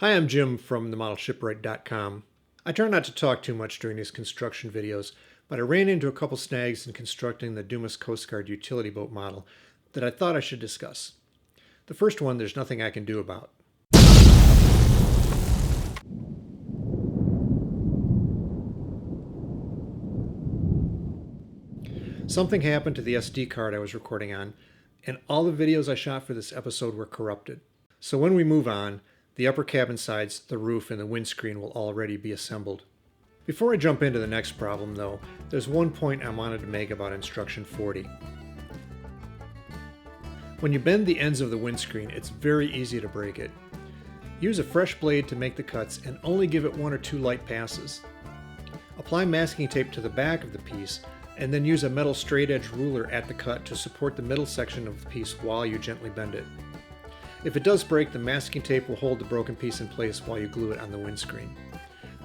Hi, I'm Jim from themodelshipwright.com. I try not to talk too much during these construction videos, but I ran into a couple snags in constructing the Dumas Coast Guard utility boat model that I thought I should discuss. The first one, there's nothing I can do about. Something happened to the SD card I was recording on, and all the videos I shot for this episode were corrupted. So when we move on, the upper cabin sides, the roof, and the windscreen will already be assembled. Before I jump into the next problem, though, there's one point I wanted to make about instruction 40. When you bend the ends of the windscreen, it's very easy to break it. Use a fresh blade to make the cuts and only give it 1 or 2 light passes. Apply masking tape to the back of the piece and then use a metal straight edge ruler at the cut to support the middle section of the piece while you gently bend it. If it does break, the masking tape will hold the broken piece in place while you glue it on the windscreen.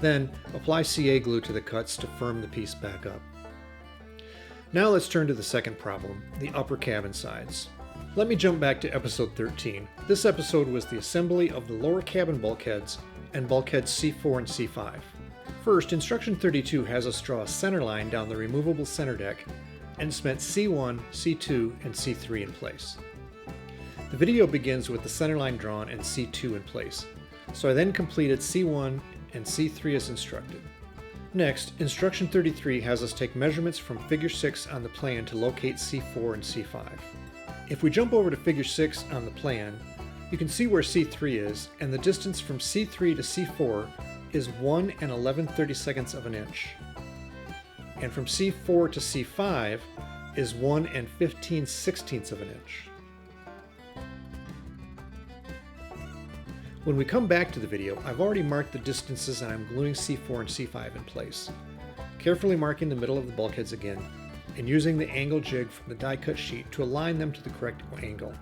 Then, apply CA glue to the cuts to firm the piece back up. Now let's turn to the second problem, the upper cabin sides. Let me jump back to episode 13. This episode was the assembly of the lower cabin bulkheads and bulkheads C4 and C5. First, instruction 32 has us draw a center line down the removable center deck and cement C1, C2, and C3 in place. The video begins with the center line drawn and C2 in place, so I then completed C1 and C3 as instructed. Next, instruction 33 has us take measurements from figure 6 on the plan to locate C4 and C5. If we jump over to figure 6 on the plan, you can see where C3 is, and the distance from C3 to C4 is 1 11/32 of an inch. And from C4 to C5 is 1 15/16 of an inch. When we come back to the video, I've already marked the distances and I'm gluing C4 and C5 in place, carefully marking the middle of the bulkheads again and using the angle jig from the die cut sheet to align them to the correct angle.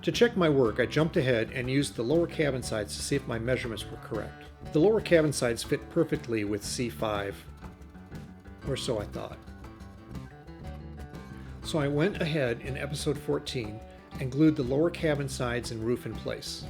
To check my work, I jumped ahead and used the lower cabin sides to see if my measurements were correct. The lower cabin sides fit perfectly with C5, or so I thought. So I went ahead in episode 14 and glued the lower cabin sides and roof in place.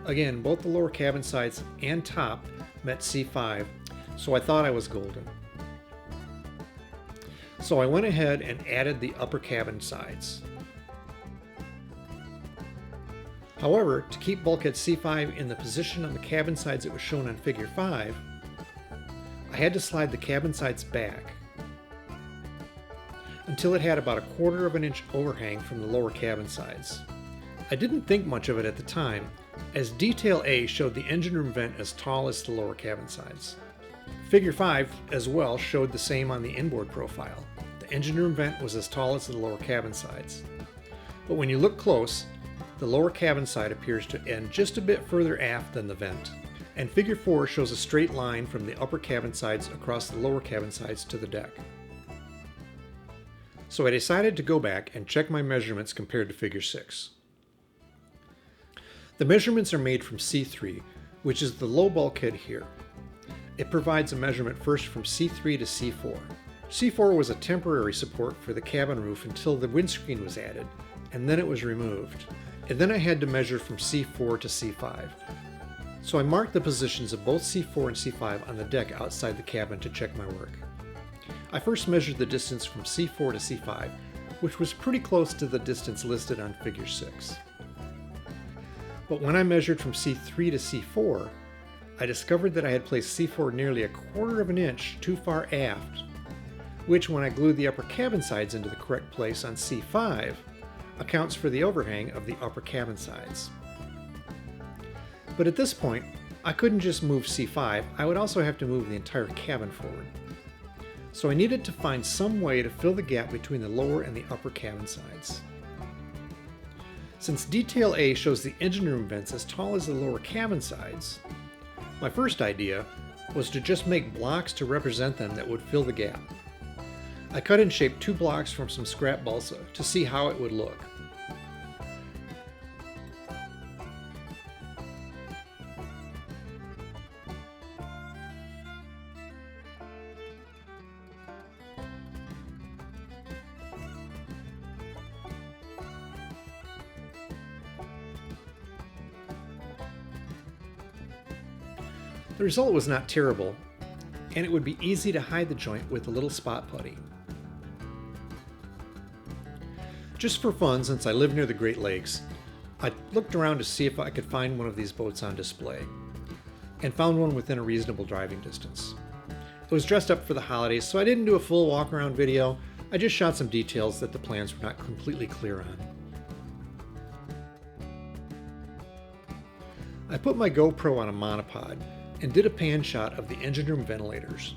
Again, both the lower cabin sides and top met C5, so I thought I was golden. So I went ahead and added the upper cabin sides. However, to keep bulkhead C5 in the position on the cabin sides it was shown on figure 5, I had to slide the cabin sides back until it had about 1/4 of an inch overhang from the lower cabin sides. I didn't think much of it at the time, as detail A showed the engine room vent as tall as the lower cabin sides. Figure 5 as well showed the same on the inboard profile. The engine room vent was as tall as the lower cabin sides. But when you look close, the lower cabin side appears to end just a bit further aft than the vent. And figure 4 shows a straight line from the upper cabin sides across the lower cabin sides to the deck. So I decided to go back and check my measurements compared to figure 6. The measurements are made from C3, which is the low bulkhead here. It provides a measurement first from C3 to C4. C4 was a temporary support for the cabin roof until the windscreen was added, and then it was removed. And then I had to measure from C4 to C5. So I marked the positions of both C4 and C5 on the deck outside the cabin to check my work. I first measured the distance from C4 to C5, which was pretty close to the distance listed on figure 6. But when I measured from C3 to C4, I discovered that I had placed C4 nearly 1/4 of an inch too far aft, which, when I glued the upper cabin sides into the correct place on C5, accounts for the overhang of the upper cabin sides. But at this point, I couldn't just move C5, I would also have to move the entire cabin forward. So I needed to find some way to fill the gap between the lower and the upper cabin sides. Since detail A shows the engine room vents as tall as the lower cabin sides, My first idea was to just make blocks to represent them that would fill the gap. I cut and shaped 2 blocks from some scrap balsa to see how it would look. The result was not terrible, and it would be easy to hide the joint with a little spot putty. Just for fun, since I live near the Great Lakes, I looked around to see if I could find one of these boats on display, and found one within a reasonable driving distance. It was dressed up for the holidays, so I didn't do a full walk-around video. I just shot some details that the plans were not completely clear on. I put my GoPro on a monopod and did a pan shot of the engine room ventilators.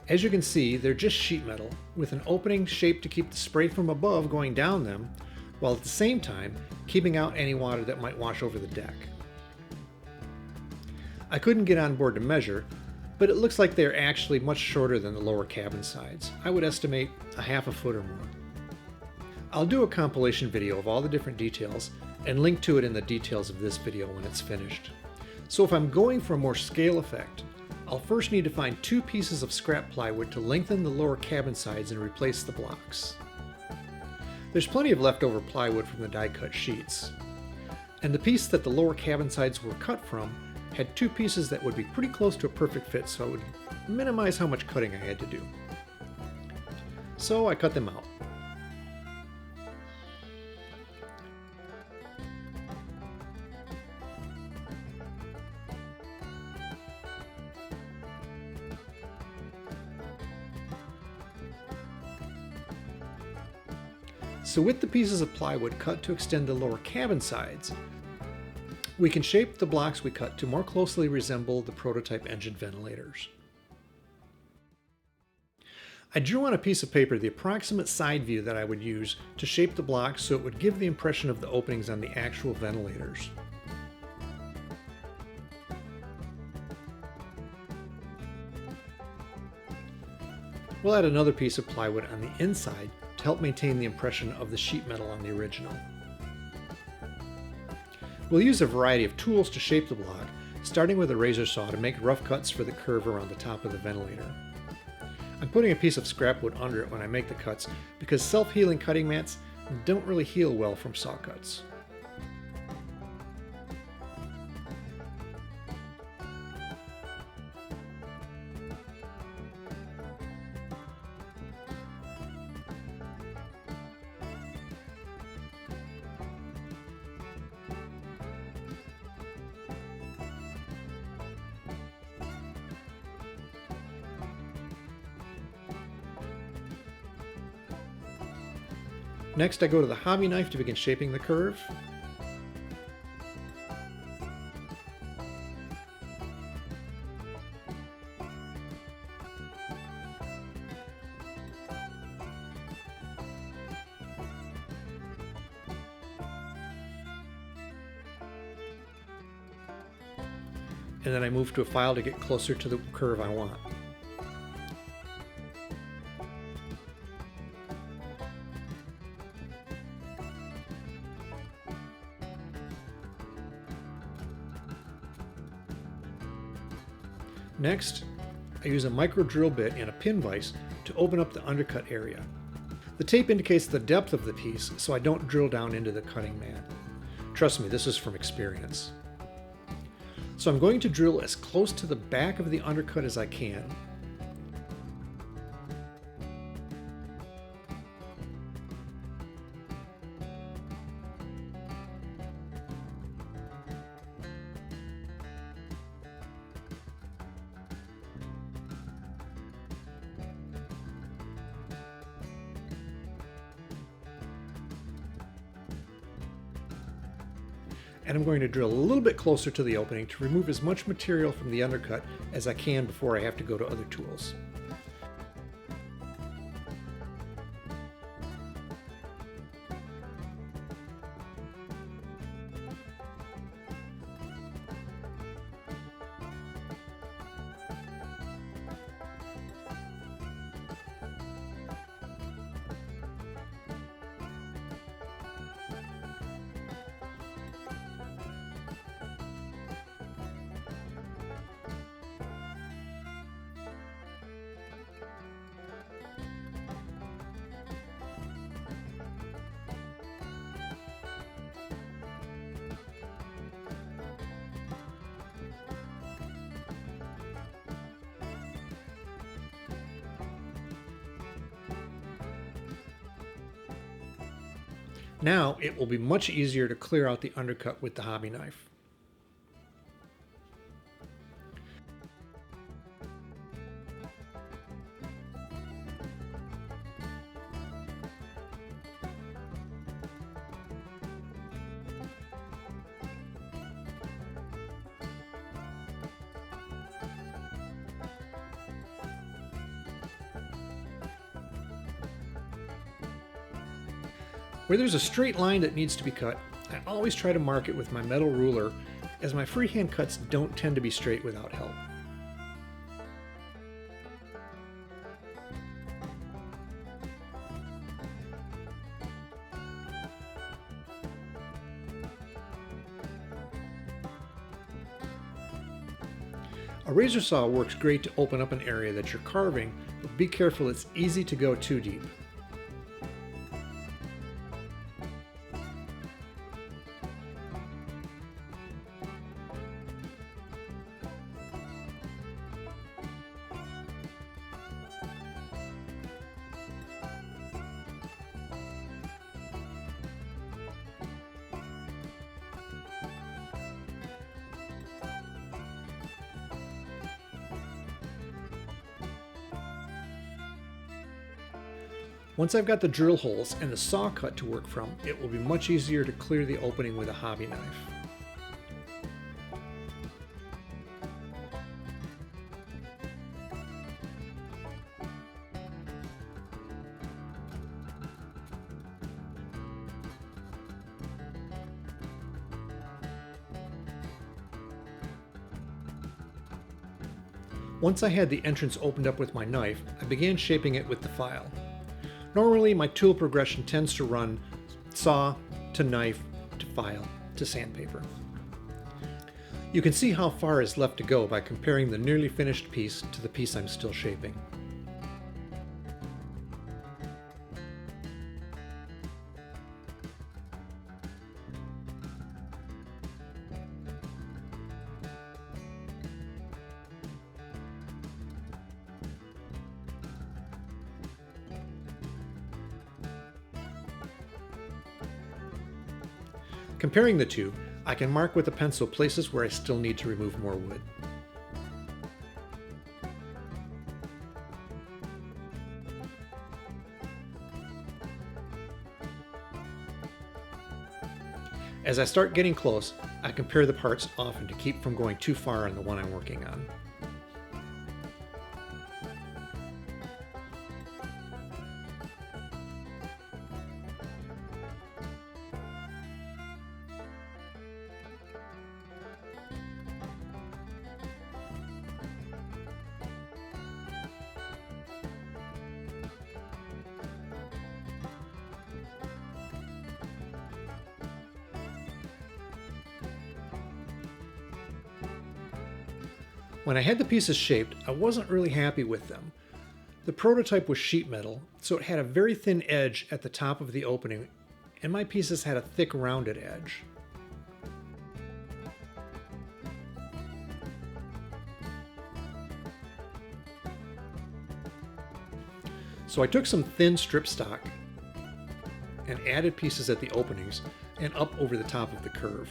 As you can see, they're just sheet metal with an opening shaped to keep the spray from above going down them, while at the same time keeping out any water that might wash over the deck. I couldn't get on board to measure, but it looks like they're actually much shorter than the lower cabin sides. I would estimate a half a foot or more. I'll do a compilation video of all the different details and link to it in the details of this video when it's finished. So if I'm going for a more scale effect, I'll first need to find 2 pieces of scrap plywood to lengthen the lower cabin sides and replace the blocks. There's plenty of leftover plywood from the die-cut sheets, and the piece that the lower cabin sides were cut from had 2 pieces that would be pretty close to a perfect fit, so it would minimize how much cutting I had to do. So I cut them out. So with the pieces of plywood cut to extend the lower cabin sides, we can shape the blocks we cut to more closely resemble the prototype engine ventilators. I drew on a piece of paper the approximate side view that I would use to shape the blocks so it would give the impression of the openings on the actual ventilators. We'll add another piece of plywood on the inside to help maintain the impression of the sheet metal on the original. We'll use a variety of tools to shape the block, starting with a razor saw to make rough cuts for the curve around the top of the ventilator. I'm putting a piece of scrap wood under it when I make the cuts because self-healing cutting mats don't really heal well from saw cuts. Next, I go to the hobby knife to begin shaping the curve. And then I move to a file to get closer to the curve I want. Next, I use a micro drill bit and a pin vise to open up the undercut area. The tape indicates the depth of the piece so I don't drill down into the cutting mat. Trust me, this is from experience. So I'm going to drill as close to the back of the undercut as I can. And I'm going to drill a little bit closer to the opening to remove as much material from the undercut as I can before I have to go to other tools. Now it will be much easier to clear out the undercut with the hobby knife. Where there's a straight line that needs to be cut, I always try to mark it with my metal ruler, as my freehand cuts don't tend to be straight without help. A razor saw works great to open up an area that you're carving, but be careful, it's easy to go too deep. Once I've got the drill holes and the saw cut to work from, it will be much easier to clear the opening with a hobby knife. Once I had the entrance opened up with my knife, I began shaping it with the file. Normally, my tool progression tends to run saw to knife to file to sandpaper. You can see how far is left to go by comparing the nearly finished piece to the piece I'm still shaping. Comparing the two, I can mark with a pencil places where I still need to remove more wood. As I start getting close, I compare the parts often to keep from going too far on the one I'm working on. When I had the pieces shaped, I wasn't really happy with them. The prototype was sheet metal, so it had a very thin edge at the top of the opening, and my pieces had a thick rounded edge. So I took some thin strip stock and added pieces at the openings and up over the top of the curve.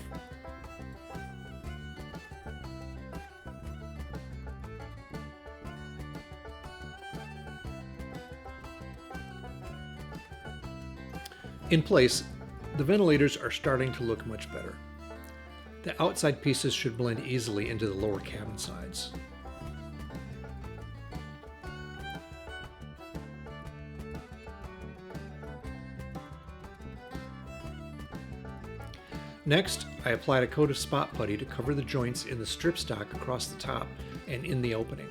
In place, the ventilators are starting to look much better. The outside pieces should blend easily into the lower cabin sides. Next, I applied a coat of spot putty to cover the joints in the strip stock across the top and in the opening.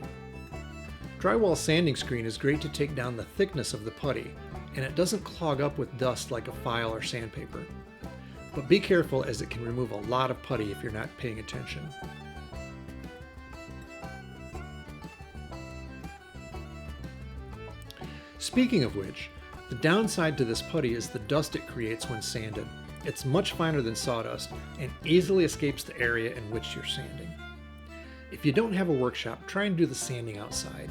Drywall sanding screen is great to take down the thickness of the putty, and it doesn't clog up with dust like a file or sandpaper. But be careful, as it can remove a lot of putty if you're not paying attention. Speaking of which, the downside to this putty is the dust it creates when sanded. It's much finer than sawdust and easily escapes the area in which you're sanding. If you don't have a workshop, try and do the sanding outside.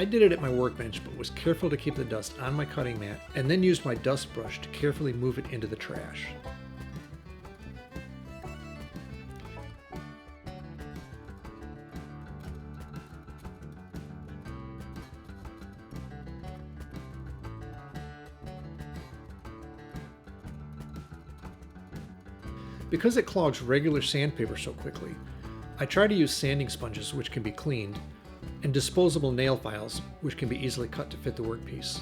I did it at my workbench, but was careful to keep the dust on my cutting mat, and then used my dust brush to carefully move it into the trash. Because it clogs regular sandpaper so quickly, I try to use sanding sponges which can be cleaned, and disposable nail files which can be easily cut to fit the workpiece.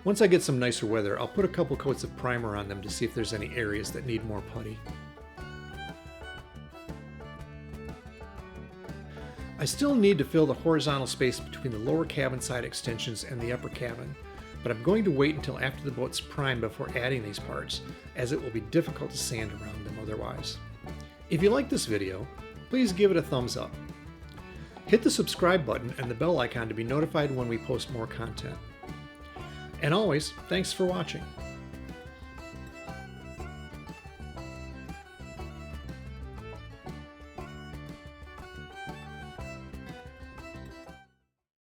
Once I get some nicer weather, I'll put a couple coats of primer on them to see if there's any areas that need more putty. I still need to fill the horizontal space between the lower cabin side extensions and the upper cabin, but I'm going to wait until after the boat's primed before adding these parts, as it will be difficult to sand around them otherwise. If you like this video, please give it a thumbs up. Hit the subscribe button and the bell icon to be notified when we post more content. And always, thanks for watching.